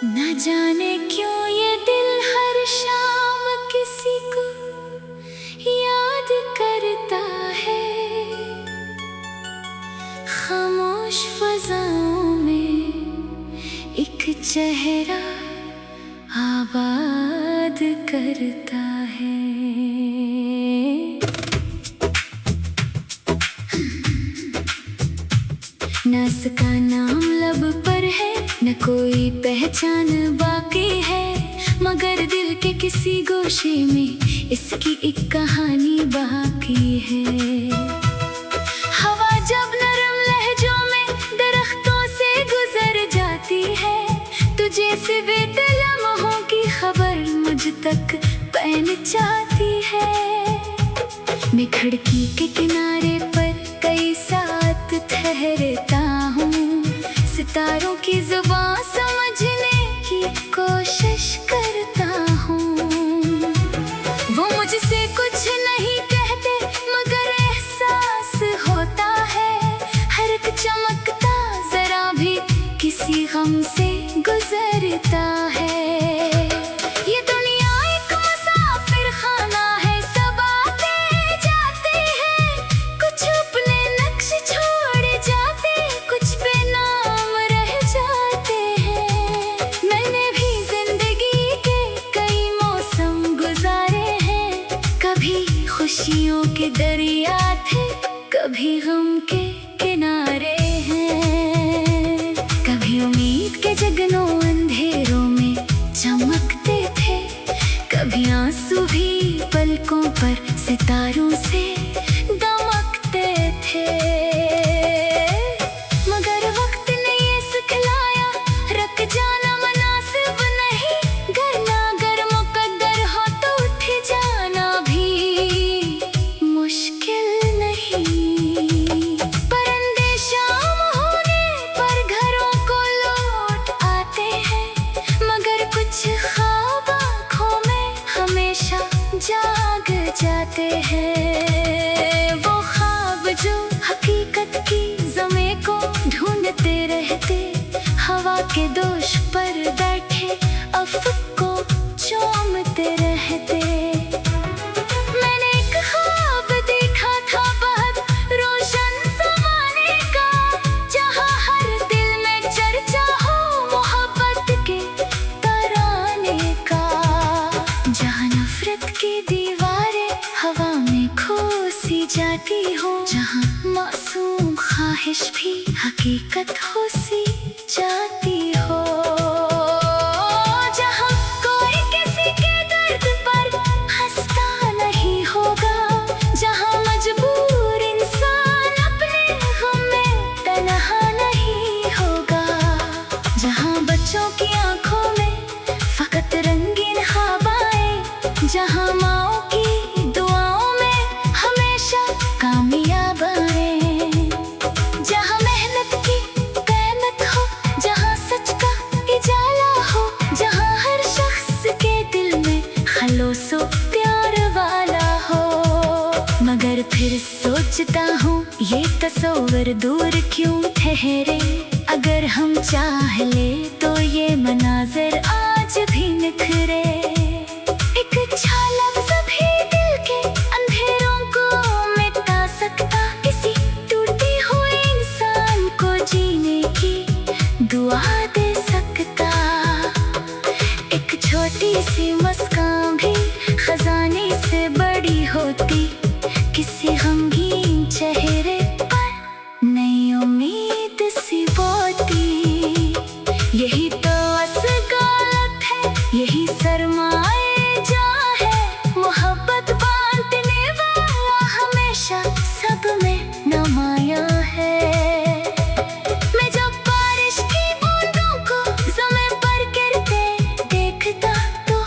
न जाने क्यों ये दिल हर शाम किसी को याद करता है। खामोश फज़ाओं में एक चेहरा आबाद करता है। न उसका नाम लब पर है, न कोई पहचान बाकी है, मगर दिल के किसी गोशे में इसकी एक कहानी बाकी है। हवा जब नरम लहजों में दरख्तों से गुजर जाती है, तुझे से बीते लम्हों की खबर मुझ तक पहुंचाती है। मैं खिड़की के किनारे पर कई साथ ठहरता हूँ, सितारों की जुबान समझने की कोशिश करता हूँ। वो मुझसे कुछ नहीं कहते मगर एहसास होता है, हर एक चमकता जरा भी किसी गम से गुजरता है। ये दुनिया एक मुसाफिर खाना है, सब आते जाते हैं, कुछ अपने नक्श छोड़ जाते, कुछ पे नाम रह जाते हैं। मैंने भी जिंदगी के कई मौसम गुजारे हैं, कभी खुशियों के दरिया थे, कभी गम के किनारे हैं, कभी उम्मीद के जगनों अंधेरों में चमकते थे, कभी आंसू भी पलकों पर सितारों से दमकते थे। मगर वक्त ने ये सिखलाया, रख जाना मुनासिब नहीं, गर ना गर मुकद्दर हो तो उठ जाना भी मुश्किल नहीं। परिंदे शाम होने पर घरों को लौट आते हैं, मगर कुछ ख्वाब आँखों में हमेशा जाग जाते हैं। वो ख्वाब जो हकीकत की ज़मीं को ढूंढते रहते, हवा के दोष पर बैठे अफ़क़ को चूमते रहते। मैंने एक ख्वाब देखा था बहुत रोशन ज़माने का, जहाँ हर दिल में चर्चा हो मोहब्बत के तराने का, जहाँ नफरत की दीवारें हवा में खोसी जाती हो, जहाँ मासूम ख्वाहिश भी हकीकत हो सी जाती हो, जहाँ कोई किसी के दर्द पर हंसता नहीं होगा, जहाँ मजबूर इंसान अपने गम में तन्हा नहीं होगा, जहाँ बच्चों की आंखों में फकत रंगीन ख्वाब, जहाँ माँओं की दुआओं में हमेशा कामयाब आए, जहाँ मेहनत की कीमत हो, जहाँ सच का इजाला हो, जहाँ हर शख्स के दिल में खलूसो प्यार वाला हो। मगर फिर सोचता हूँ ये तस्वीर दूर क्यों ठहरे, अगर हम चाह ले तो ये मनाज़र आज भी निखरे। एक लफ्ज़ भी दिल के अंधेरों को मिटा सकता, किसी टूटे हुए इंसान को जीने की दुआ दे सकता। एक छोटी सी मुस्कान भी खजाने से बड़ी होती, किसी गमगीन चेहरे पर नई उम्मीद सी बोती। यही तो असलियत है, यही सरमाए जहाँ है, मोहब्बत बांटने वाला हमेशा सब में नुमाया है। मैं जब बारिश की बूंदों को ज़मीं पर गिरते देखता तो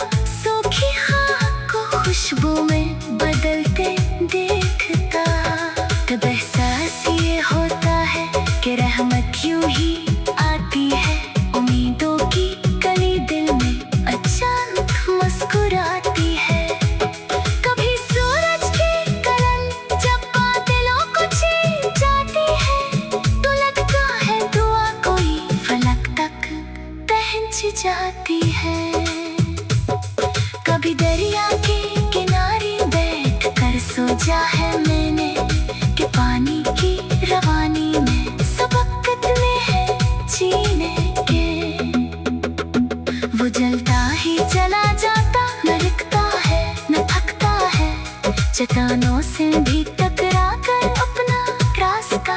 चट्टानों से भी टकरा कर अपना रास्ता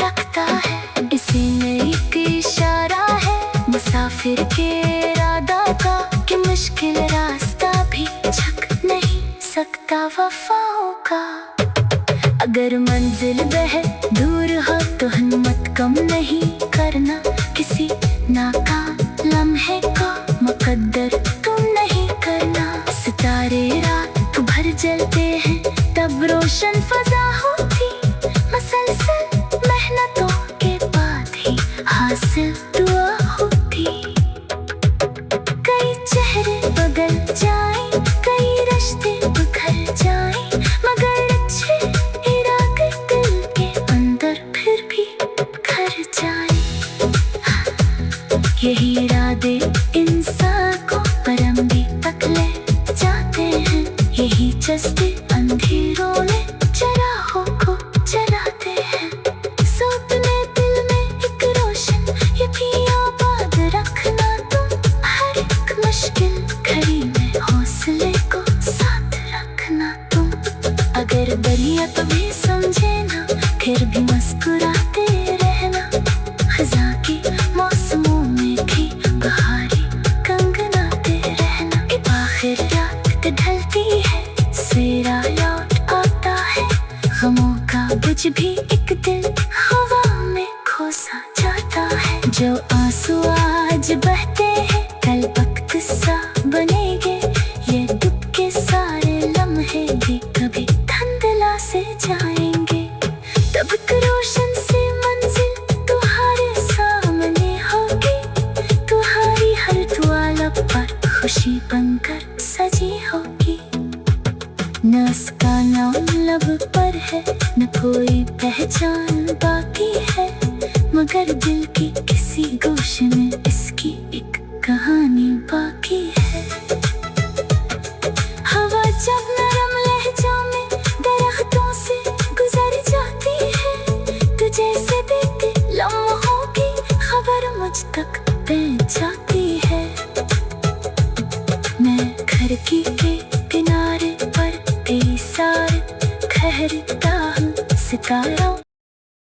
रखता है। इसी में एक इशारा है मुसाफिर के इरादा का कि मुश्किल रास्ता भी झुक नहीं सकता वफाओं का। अगर मंजिल बहुत दूर हो तो हिम्मत कम नहीं करना, किसी नाकाम लम्हे को मुकद्दर तुम नहीं करना। सितारे रात भर जलते हैं तब रोशन फजा होती, मसलसल मेहनतों के बाद ही हासिल दुआ होती। कई चेहरे बदल जाएं, कई रिश्ते बिखर जाएं, मगर अच्छे इरादे दिल के अंदर फिर भी घर जाएं। यही इरादे इंसान को परम भी तक ले जाते हैं, यही जज्बे अंधेरों में चराहों को जलाते हैं। सपने दिल में एक रोशन यकीन आबाद रखना तुम, हर एक मुश्किल घड़ी में हौसले को साथ रखना तुम। अगर दरिया कभी समझे ना फिर भी मुस्कुराते रहना, खज़ां की मौसमों में भी बहारी कंगनाते रहना। आखिर रात ढलती है सवेरा लौट आता है, गमों का बुझ भी एक दिल हवा में खोसा जाता है। जो आंसू आज बहते हैं कल वक्त सा बनेंगे, ये दुख के सारे लम्हे भी कभी धुंधला से जाएंगे। तब एक रोशन से मंजिल तुम्हारे सामने होगी, तुम्हारी हर दुआ लब पर खुशी बनकर सजी होगी। न उसका नाम लब पर है न कोई पहचान बाकी है, मगर दिल की किसी गोशे में इसकी एक कहानी बाकी है। हवा जब नरम लहजा में दरख्तों से गुजर जाती है, तुझे से बीते लम्हों की खबर मुझ तक पहुंच जाती है। मैं खिड़की के किनारे पर बेसार ठहरता हूँ, सितारों